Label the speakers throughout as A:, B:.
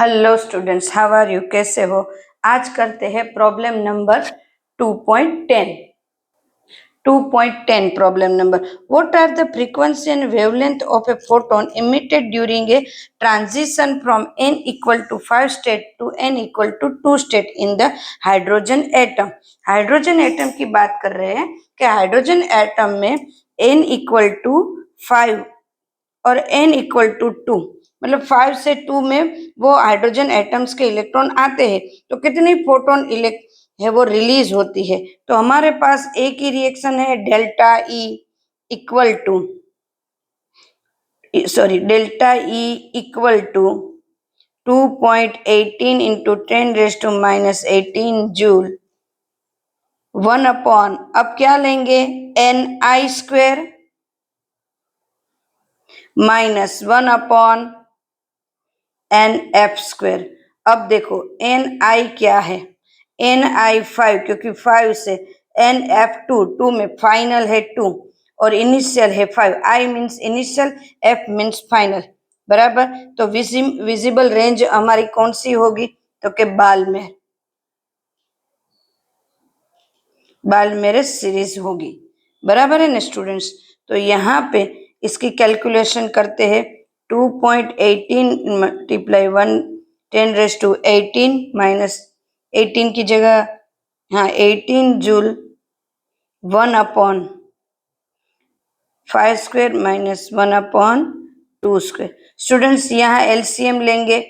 A: Hello students, how are you? कैसे हो? आज करते हैं problem number 2.10। 2.10 problem number, what are the frequency and wavelength of a photon emitted during a transition from n equal to 5 state to n equal to 2 state in the hydrogen atom. Hydrogen atom की बात कर रहे हैं कि hydrogen atom में n equal to 5 और n equal to 2, मतलब 5 से 2 में वो हाइड्रोजन एटम्स के इलेक्ट्रॉन आते हैं तो कितनी फोटोन है वो रिलीज होती है। तो हमारे पास एक ही रिएक्शन है, delta E equal to delta E equal to 2.18 into 10⁻⁻18 joule 1 upon, अब क्या लेंगे, N I square minus 1 upon N F square. अब देखो एन आई क्या है, एन आई 5, क्योंकि 5 से एन एफ 2 में फाइनल है 2 और इनिशियल है 5। I means initial, F means final, बराबर। तो विजिबल रेंज हमारी कौन सी होगी, तो के बाल मेरे सीरीज होगी, बराबर है ना स्टूडेंट्स। तो यहाँ पे इसकी कैलकुलेशन करते हैं, 2.18 मल्टीप्लाई 1 10⁻18 माइनस 18 की जगह, हाँ 18 joule 1 upon 5 square minus 1 upon 2 square. Students यहाँ एलसीएम लेंगे,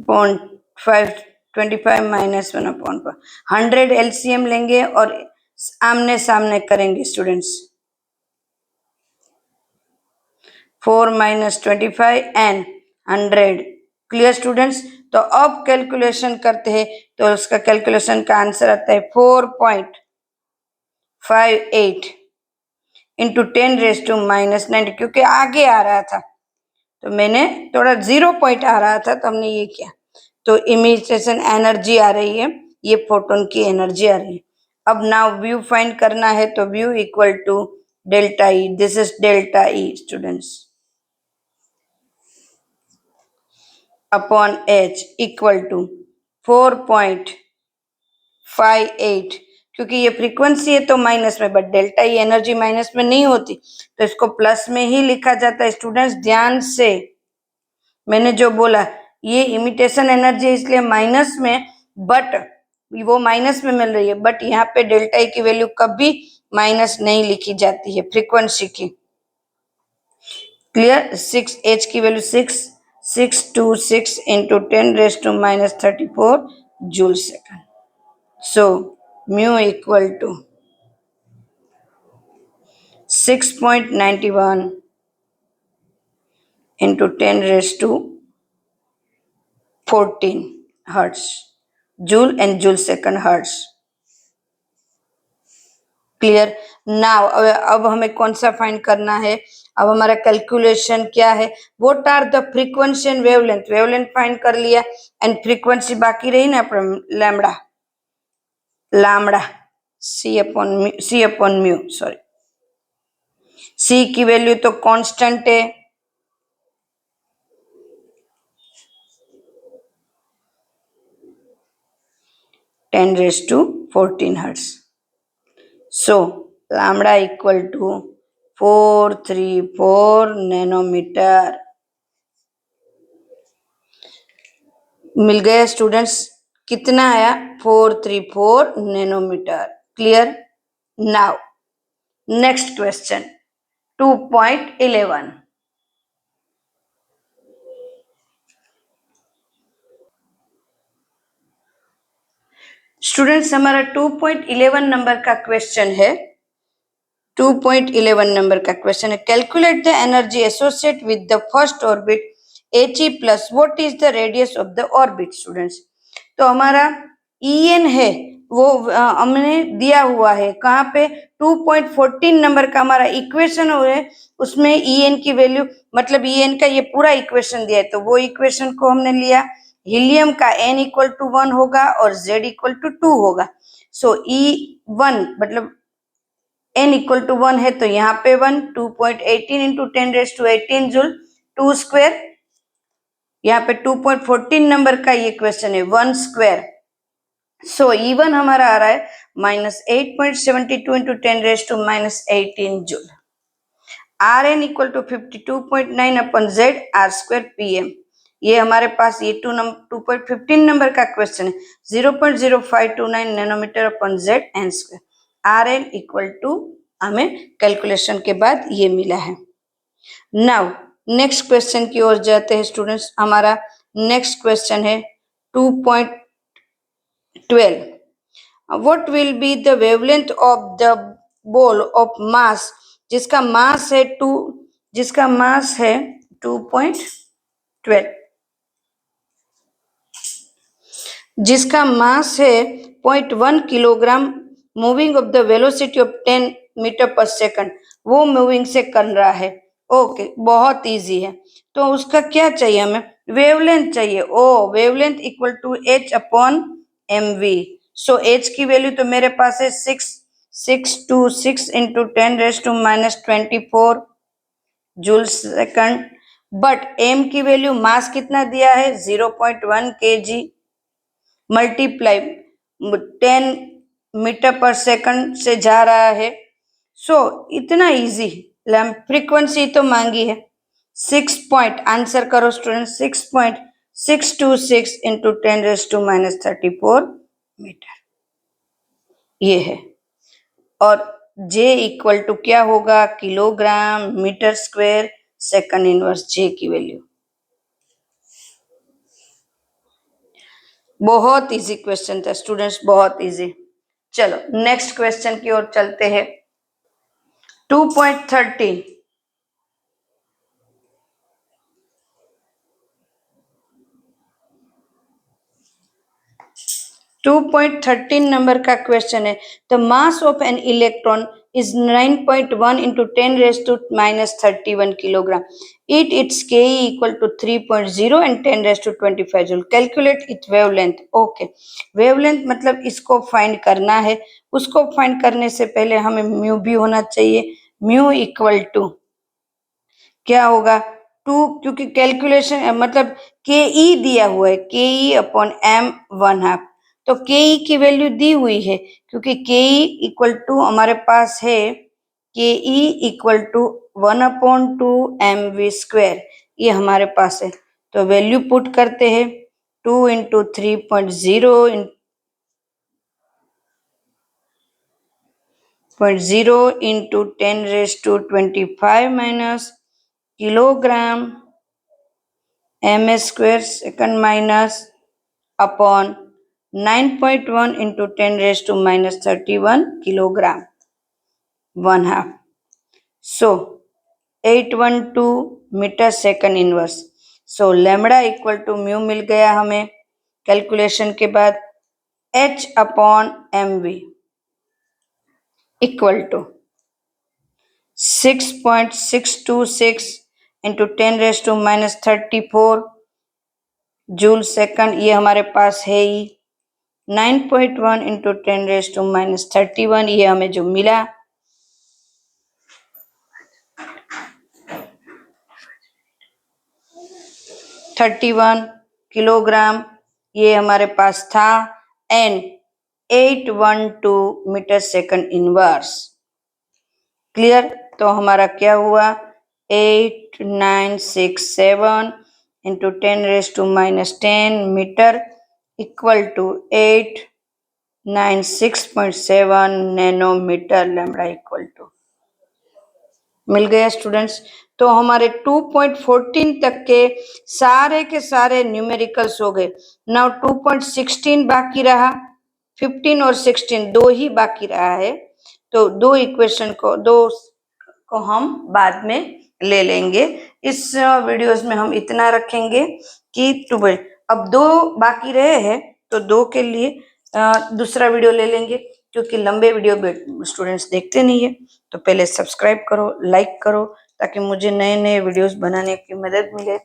A: 25 माइनस 1 अपॉन 100 एलसीएम लेंगे और आमने सामने करेंगे students, 4 minus 25 and 100। Clear students. तो अब कैलकुलेशन करते हैं तो उसका कैलकुलेशन का आंसर आता है 4.58 इंटू 10⁻⁻90, क्योंकि आगे आ रहा था तो मैंने थोड़ा 0 पॉइंट आ रहा था तो हमने ये किया। तो इमिटेशन एनर्जी आ रही है, ये फोटोन की एनर्जी आ रही है। अब नाउ व्यू फाइंड करना है तो nu equal to delta E, this is delta E students, upon H equal to 4.58, क्योंकि ये फ्रीक्वेंसी है तो माइनस में, but delta E energy minus में नहीं होती तो इसको प्लस में ही लिखा जाता है। स्टूडेंट्स ध्यान से, मैंने जो बोला ये इमिटेशन एनर्जी है इसलिए माइनस में, बट वो माइनस में मिल रही है, बट यहाँ पे डेल्टा ई की वैल्यू कभी माइनस नहीं लिखी जाती है फ्रीक्वेंसी की। क्लियर। 6 एच की value 626 into 10⁻⁻34 joule second. So nu equal to 6.91 into 10⁻14 hertz joule and joule second hertz. Clear. Now अब हमें कौन सा फाइंड करना है, अब हमारा कैलकुलेशन क्या है, what are the frequency and wavelength. Wavelength find कर लिया एंड फ्रीक्वेंसी बाकी रही ना अपने lambda c upon mu, sorry c की वैल्यू तो कांस्टेंट है, (10⁻14 hertz. So lambda equal to 434 nanometre मिल गया स्टूडेंट्स। कितना आया, 434 nanometre. Clear. Now next question 2.11। Students हमारा 2.11 नंबर का क्वेश्चन है, 2.11 नंबर का क्वेश्चन है, calculate the energy associate with the first orbit HE plus what is the radius of the orbit. Students तो हमारा EN है वो हमने दिया हुआ है कहाँ पे, 2.14 नंबर का हमारा इक्वेशन है, उसमें EN की वैल्यू, मतलब EN का ये पूरा इक्वेशन दिया है तो वो इक्वेशन को हमने लिया। हीलियम का n इक्वल टू 1 होगा और z इक्वल टू 2 होगा। सो E1 मतलब n इक्वल टू 1 है तो यहाँ पे 1, 2.18 इंटू 10⁻18 जूल, 2 स्क्वायर, यहाँ पे 2.14 नंबर का ये क्वेश्चन है, 1 स्क्वायर। सो इवन हमारा आ रहा है -8.72 into 10⁻18 joule. Rn equal to 52.9 upon Z R square PM। ये हमारे पास ये 2.15 नंबर का क्वेश्चन है, 0.0529 nanometre upon Z N square. Rn equal to हमें कैलकुलेशन के बाद ये मिला है। नाउ नेक्स्ट क्वेश्चन की ओर जाते हैं स्टूडेंट्स। हमारा नेक्स्ट क्वेश्चन है 2.12। What will be the wavelength of the ball of mass, जिसका मास है 2.12, जिसका मास है 0.1 kilogram, moving of the velocity of 10 metre पर सेकंड, वो मूविंग से कर रहा है। ओके, बहुत इजी है। तो उसका क्या चाहिए हमें, वेवलेंथ चाहिए। Oh wavelength equal to h upon mv। So h की वैल्यू तो मेरे पास है 626 into 10⁻24 joule second, but m की वैल्यू मास कितना दिया है 0.1 kg मल्टीप्लाई 10 मीटर पर सेकंड से जा रहा है। सो इतना इजी। फ्रीक्वेंसी तो मांगी है 6 पॉइंट, आंसर करो स्टूडेंट, 6.626 इंटू 10⁻34 मीटर ये है। और J इक्वल टू क्या होगा, kilogram meter square second inverse J की वैल्यू। बहुत इजी क्वेश्चन था स्टूडेंट्स, बहुत इजी। चलो नेक्स्ट क्वेश्चन की ओर चलते हैं। 2.13 2.13 नंबर का क्वेश्चन है। The mass of an electron is 9.1 into 10⁻31 kilogram. Its Ke equal to 3.0 and 10⁻25 joule. Calculate its wavelength. Okay, wavelength मतलब इसको फाइंड करना है। उसको फाइंड करने से पहले हमें म्यू भी होना चाहिए। म्यू इक्वल टू क्या होगा 2, क्योंकि कैलकुलेशन मतलब के ई दिया हुआ है, के ई अपॉन एम 1/2, तो के ई की वैल्यू दी हुई है, क्योंकि के ई इक्वल टू हमारे पास है K E equal to 1/2 mv square, ये हमारे पास है। तो वैल्यू पुट करते हैं 2 into 3.0 into 10⁻25 minus kilogram m square second minus upon 9.1 into 10⁻31 kilogram 1/2। So 812 metre second inverse. So lambda equal to mu मिल गया हमें कैलकुलेशन के बाद, h upon mv equal to 6.626 into 10⁻34 joule second, ये हमारे पास है ही। 9.1 इंटू 10⁻31 ये हमें जो मिला, किलोग्राम ये हमारे पास था, and 812 metre second inverse. Clear? तो हमारा क्या हुआ 8967 into 10⁻10 metre equal to 896.7 nanometre lambda equal to मिल गया स्टूडेंट्स। तो हमारे 2.14 तक के सारे न्यूमेरिकल्स हो गए। नाउ 2.16 बाकी रहा, 15 और 16 दो ही बाकी रहा है। तो दो को हम बाद में ले लेंगे। इस वीडियोस में हम इतना रखेंगे कि अब दो बाकी रहे हैं तो दो के लिए दूसरा वीडियो ले लेंगे, क्योंकि लंबे वीडियो स्टूडेंट्स देखते नहीं है। तो पहले सब्सक्राइब करो, लाइक करो, ताकि मुझे नए नए वीडियोस बनाने की मदद मिले।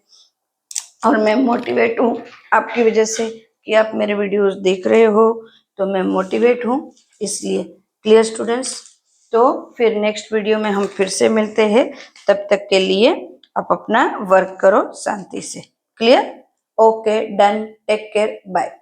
A: और मैं मोटिवेट हूँ आपकी वजह से कि आप मेरे वीडियोस देख रहे हो, तो मैं मोटिवेट हूँ इसलिए। Clear students? तो फिर नेक्स्ट वीडियो में हम फिर से मिलते हैं। तब तक के लिए आप अपना वर्क करो शांति से। Clear? Okay, done, take care, bye.